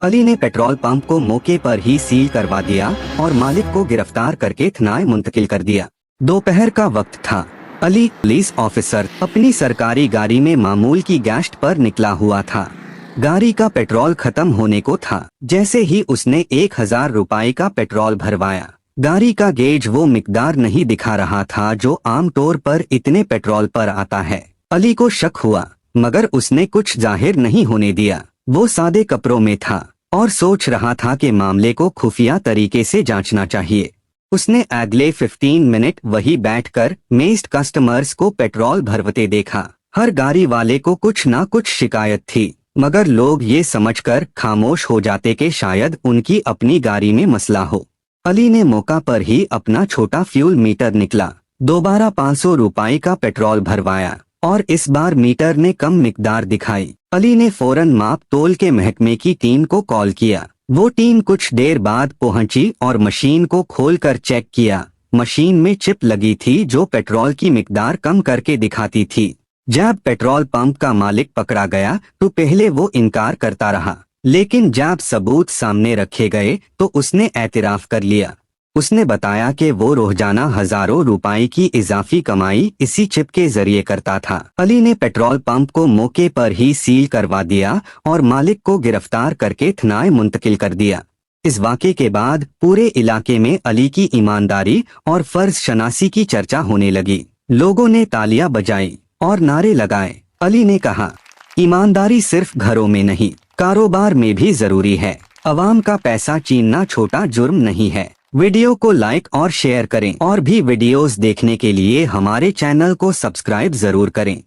अली ने petrol pump को मौके पर ही सील करवा दिया और मालिक को गिरफ्तार करके थाने मुंतकिल कर दिया। दोपहर का वक्त था। अली पुलिस ऑफिसर अपनी सरकारी गाड़ी में मामूल की गश्त पर निकला हुआ था। गाड़ी का पेट्रोल खत्म होने को था। जैसे ही उसने 1000 रुपए का पेट्रोल भरवाया, गाड़ी का गेज वो मिकदार नहीं दिखा रहा था जो आम तौर पर इतने पेट्रोल पर आता है। अली को शक हुआ, मगर उसने कुछ जाहिर नहीं होने दिया। वो सादे कपड़ों में था और सोच रहा था कि मामले को खुफिया तरीके से जांचना चाहिए। उसने अगले 15 मिनट वही बैठकर मेस्ट कस्टमर्स को पेट्रोल भरवाते देखा। हर गाड़ी वाले को कुछ ना कुछ शिकायत थी, मगर लोग ये समझकर खामोश हो जाते कि शायद उनकी अपनी गाड़ी में मसला हो। अली ने मौका पर ही अपना छोटा फ्यूल मीटर निकला, दोबारा 500 रुपए का पेट्रोल भरवाया और इस बार मीटर ने कम मिकदार दिखाई। अली ने फौरन माप तोल के महकमे की टीम को कॉल किया। वो टीम कुछ देर बाद पहुंची और मशीन को खोलकर चेक किया। मशीन में चिप लगी थी जो पेट्रोल की मिकदार कम करके दिखाती थी। जब पेट्रोल पंप का मालिक पकड़ा गया तो पहले वो इनकार करता रहा, लेकिन जब सबूत सामने रखे गए तो उसने एतराफ कर लिया। उसने बताया कि वो रोजाना हजारों रुपए की इजाफी कमाई इसी चिप के जरिए करता था। अली ने पेट्रोल पंप को मौके पर ही सील करवा दिया और मालिक को गिरफ्तार करके थाने मुंतकिल कर दिया। इस वाक़े के बाद पूरे इलाके में अली की ईमानदारी और फर्ज शनासी की चर्चा होने लगी। लोगों ने तालियां बजाई और नारे लगाए। अली ने कहा, ईमानदारी सिर्फ घरों में नहीं, कारोबार में भी जरूरी है। अवाम का पैसा छीनना छोटा जुर्म नहीं है। वीडियो को लाइक और शेयर करें और भी वीडियोस देखने के लिए हमारे चैनल को सब्सक्राइब जरूर करें।